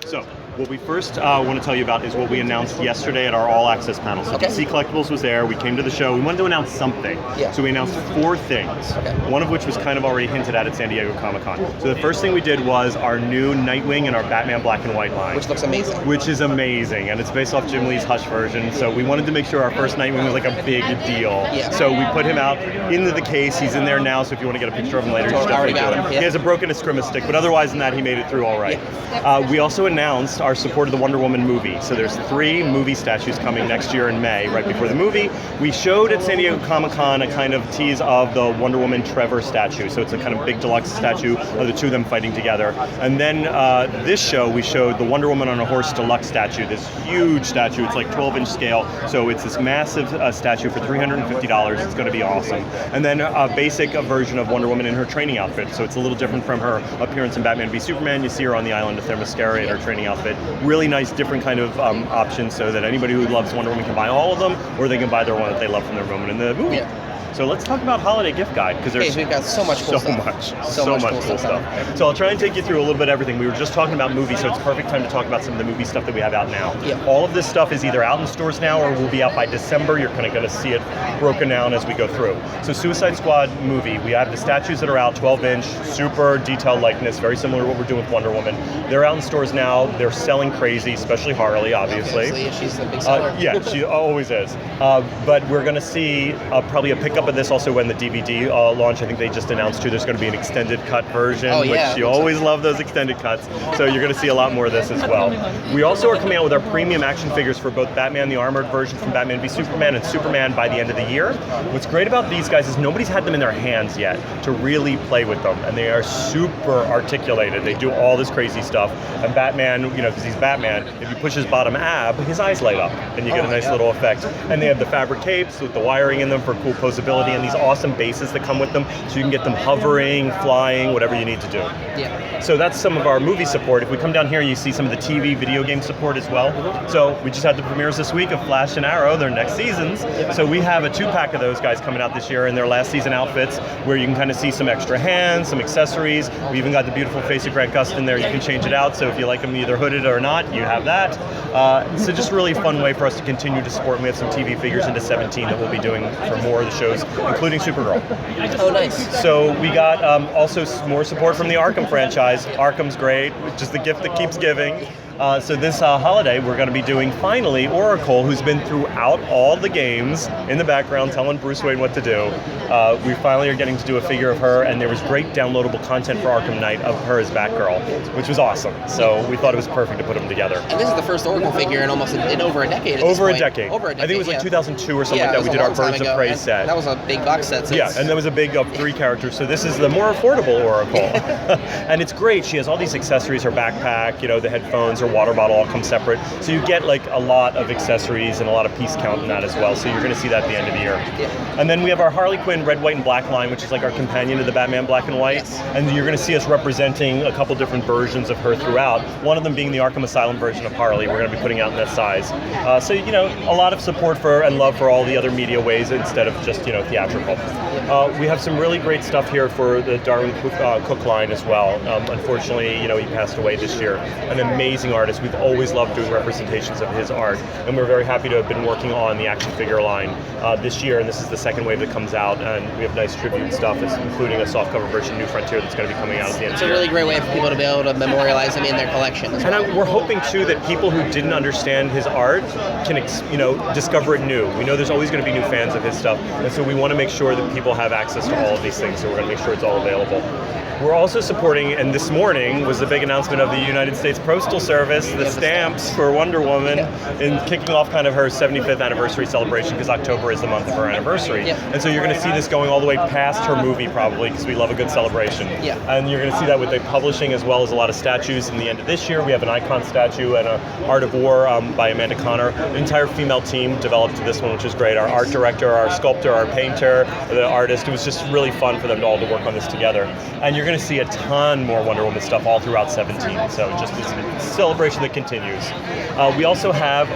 So, what we first want to tell you about is what we announced yesterday at our All Access panel. So DC Collectibles was there, we came to the show, we wanted to announce something. Yeah. So we announced 4 things, one of which was kind of already hinted at San Diego Comic-Con. So the first thing we did was our new Nightwing and our Batman Black and White line. Which looks amazing. Which is amazing, and it's based off Jim Lee's Hush version, so we wanted to make sure our first Nightwing was like a big deal. Yeah. So we put him out into the case, he's in there now, so if you want to get a picture of him later, you should definitely do it. Yeah. He has a broken Eskrima stick, but otherwise than that, he made it through all right. Yeah. We also announced our support of the Wonder Woman movie. So there's 3 movie statues coming next year in May, right before the movie. We showed at San Diego Comic-Con a kind of tease of the Wonder Woman Trevor statue. So it's a kind of big deluxe statue of the 2 of them fighting together. And then this show, we showed the Wonder Woman on a Horse deluxe statue, this huge statue. It's like 12-inch scale. So it's this massive statue for $350. It's going to be awesome. And then a basic version of Wonder Woman in her training outfit. So it's a little different from her appearance in Batman v Superman. You see her on the island of Themyscira in her training outfit. Really nice, different kind of options so that anybody who loves Wonder Woman can buy all of them, or they can buy their one that they love from their moment in the movie. Yeah. So let's talk about holiday gift guide, because there's we've got so much cool stuff. So I'll try and take you through a little bit of everything. We were just talking about movies, so it's perfect time to talk about some of the movie stuff that we have out now. Yeah. All of this stuff is either out in stores now or will be out by December. You're kind of going to see it broken down as we go through. So Suicide Squad movie, we have the statues that are out, 12-inch, super detailed likeness, very similar to what we're doing with Wonder Woman. They're out in stores now. They're selling crazy, especially Harley, obviously. She's the big seller. Yeah, she always is. But we're going to see probably a pickup of this also when the DVD launch. I think they just announced too there's going to be an extended cut version, which you always love those extended cuts. So you're going to see a lot more of this as well. We also are coming out with our premium action figures for both Batman the Armored version from Batman v Superman and Superman by the end of the year. What's great about these guys is nobody's had them in their hands yet to really play with them, and they are super articulated. They do all this crazy stuff. And Batman, because he's Batman, if you push his bottom ab, his eyes light up, and you get a nice little effect. And they have the fabric capes with the wiring in them for cool posability, and these awesome bases that come with them, so you can get them hovering, flying, whatever you need to do. Yeah. So that's some of our movie support. If we come down here, you see some of the TV, video game support as well. So we just had the premieres this week of Flash and Arrow, their next seasons. So we have a 2-pack of those guys coming out this year in their last season outfits, where you can kind of see some extra hands, some accessories. We even got the beautiful face of Grant Gustin there. You can change it out, so if you like them either hooded or not, you have that. So just a really fun way for us to continue to support. We have some TV figures into 17 that we'll be doing for more of the shows, including Supergirl. Oh, nice. So we got also more support from the Arkham franchise. Arkham's great, just the gift that keeps giving. So this holiday, we're going to be doing, finally, Oracle, who's been throughout all the games in the background telling Bruce Wayne what to do. We finally are getting to do a figure of her, and there was great downloadable content for Arkham Knight of her as Batgirl, which was awesome. So we thought it was perfect to put them together. And this is the first Oracle figure in almost in over a decade. Over a decade. I think it was like 2002 or something like that. We did our Birds of Prey set. That was a big box set. Yeah, and that was a big 3 characters. So this is the more affordable Oracle. And it's great. She has all these accessories, her backpack, the headphones, her water bottle all come separate. So you get like a lot of accessories and a lot of piece count in that as well. So you're going to see that at the end of the year. Yeah. And then we have our Harley Quinn Red, White, and Black line, which is like our companion to the Batman Black and White. Yes. And you're going to see us representing a couple different versions of her throughout. One of them being the Arkham Asylum version of Harley. We're going to be putting out in that size. So a lot of support for and love for all the other media ways instead of just theatrical. We have some really great stuff here for the Darwin Cook line as well. Unfortunately, he passed away this year. An amazing artist. We've always loved doing representations of his art, and we're very happy to have been working on the action figure line this year, and this is the second wave that comes out, and we have nice tribute stuff, including a softcover version, New Frontier, that's going to be coming out at the end of the year. It's a really great way for people to be able to memorialize him in their collection as well. And we're hoping, too, that people who didn't understand his art can, discover it new. We know there's always going to be new fans of his stuff, and so we want to make sure that people have access to all of these things, so we're going to make sure it's all available. We're also supporting, and this morning was the big announcement of the United States Postal Service, the stamps for Wonder Woman, in kicking off kind of her 75th anniversary celebration, because October is the month of her anniversary. And so you're going to see this going all the way past her movie, probably, because we love a good celebration. And you're going to see that with the publishing, as well as a lot of statues in the end of this year. We have an icon statue and a Art of War by Amanda Connor. The entire female team developed this one, which is great. Our art director, our sculptor, our painter, the artist. It was just really fun for them all to work on this together. And you're going to see a ton more Wonder Woman stuff all throughout 17. So just it's still celebration that continues. We also have,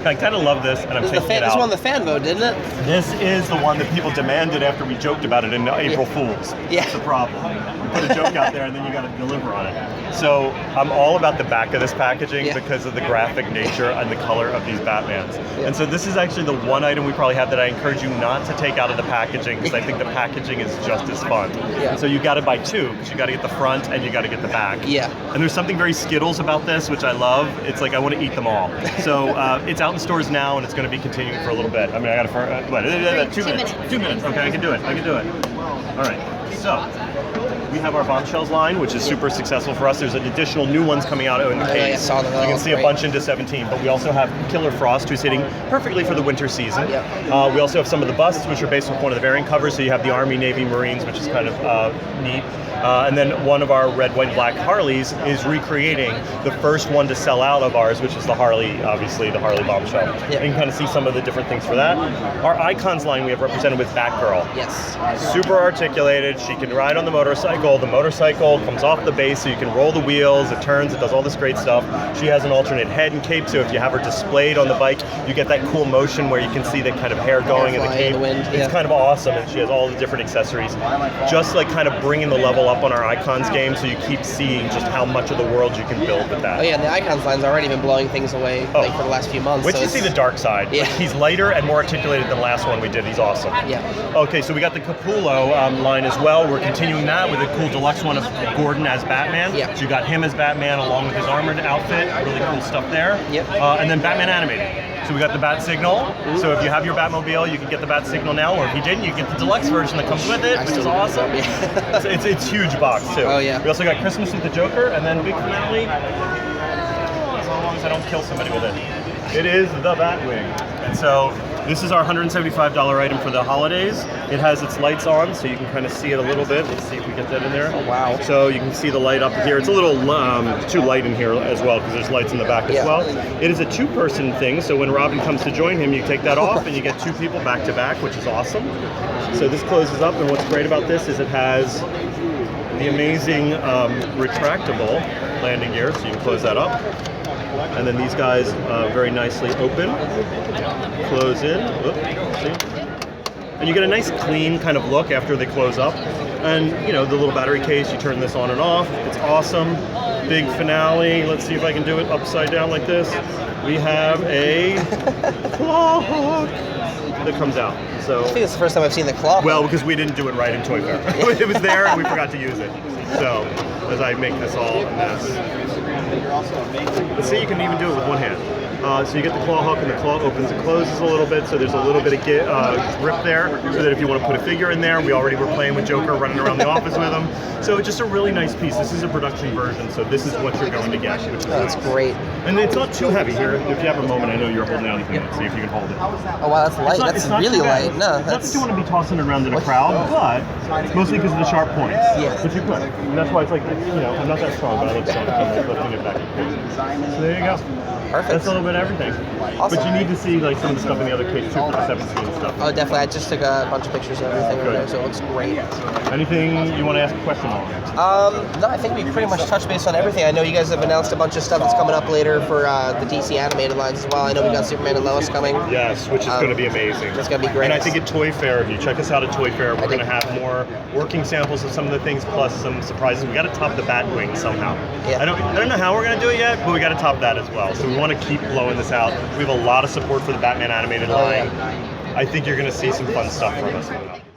I kind of love this, and I'm taking it out. This won the fan vote, didn't it? This is the one that people demanded after we joked about it in April Fools. Yeah. That's the problem. You put a joke out there and then you got to deliver on it. So I'm all about the back of this packaging because of the graphic nature and the color of these Batmans. Yeah. And so this is actually the one item we probably have that I encourage you not to take out of the packaging, because I think the packaging is just as fun. Yeah. So you got to buy two, because you got to get the front and you got to get the back. Yeah. And there's something very Skittles about this, which I love. It's like I want to eat them all. So it's out in stores now, and it's going to be continuing for a little bit. I mean, I got to 2 minutes. 2 minutes. Okay, I can do it. All right. So we have our Bombshells line, which is super successful for us. There's additional new ones coming out in the case. I saw them. You can see a bunch into 17, but we also have Killer Frost, who's hitting perfectly for the winter season. Yep. We also have some of the busts, which are based on one of the variant covers. So you have the Army, Navy, Marines, which is kind of neat. And then one of our red, white, and black Harleys is recreating the first one to sell out of ours, which is the Harley, obviously, the Harley Bombshell. Yep. You can kind of see some of the different things for that. Our Icons line we have represented with Batgirl. Yes. Super articulated. She can ride on the motorcycle. The motorcycle comes off the base, so you can roll the wheels. It turns. It does all this great stuff. She has an alternate head and cape, so if you have her displayed on the bike, you get that cool motion where you can see the kind of hair going in the cape. In the wind. It's kind of awesome, and she has all the different accessories. Just like kind of bringing the level up on our Icons game, so you keep seeing just how much of the world you can build with that. Oh yeah, and the Icons line's already been blowing things away like for the last few months. Wait till you see the dark side. Yeah. Like, he's lighter and more articulated than the last one we did. He's awesome. Yeah. Okay, so we got the Capullo line as well. We're continuing that with a cool deluxe one of Gordon as Batman. Yeah. So you got him as Batman along with his armored outfit. Really cool stuff there. Yep. And then Batman animated. So we got the Bat Signal. So if you have your Batmobile, you can get the Bat Signal now, or if you didn't, you get the deluxe version that comes with it, which is awesome. It's huge box too. Oh yeah. We also got Christmas with the Joker, and then big finale. As long as I don't kill somebody with it. It is the Batwing. And so this is our $175 item for the holidays. It has its lights on, so you can kind of see it a little bit. Let's see if we get that in there. Oh, wow. So you can see the light up here. It's a little too light in here as well, because there's lights in the back as well. It is a two-person thing, so when Robin comes to join him, you take that off, and you get two people back to back, which is awesome. So this closes up, and what's great about this is it has the amazing retractable landing gear, so you can close that up. And then these guys very nicely open, close in, see? And you get a nice clean kind of look after they close up. And you know, the little battery case, you turn this on and off. It's awesome. Big finale. Let's see if I can do it upside down like this. We have a claw hook that comes out. So I think it's the first time I've seen the claw. Well, because we didn't do it right in Toy Fair. It was there and we forgot to use it. So, as I make this all a mess. Let's see, you can even do it with one hand. So you get the claw hook, and the claw opens and closes a little bit, so there's a little bit of grip there, so that if you want to put a figure in there, we already were playing with Joker, running around the office with him. So it's just a really nice piece. This is a production version, so this is what you're going to get, which is That's nice. great. And it's not too heavy here. If you have a moment, I know you're holding it. See if you can hold it. Oh wow, that's light. That's It's not really too bad. light. No, Not that's... that you want to be tossing it around in a crowd, but it's mostly because of the sharp points. Yeah. But you could. And that's why it's like, you know, I'm not that strong, but I look strong. I'm lifting it back. So there you go. Perfect. That's a little bit of everything. Awesome. But you need to see like some of the stuff in the other case too, for the 17 stuff. Oh, definitely. I just took a bunch of pictures of everything over there, so it looks great. Anything you want to ask a question on? No, I think we pretty much touched base on everything. I know you guys have announced a bunch of stuff that's coming up later for the DC animated lines as well. I know we got Superman and Lois coming. Yes, which is going to be amazing. It's going to be great. And I think at Toy Fair, if you check us out at Toy Fair, we're going to have more working samples of some of the things, plus some surprises. We got to top the Batwing somehow. Yeah. I don't know how we're going to do it yet, but we got to top that as well. So we want to keep blowing this out. We have a lot of support for the Batman animated line. I think you're going to see some fun stuff from us coming up.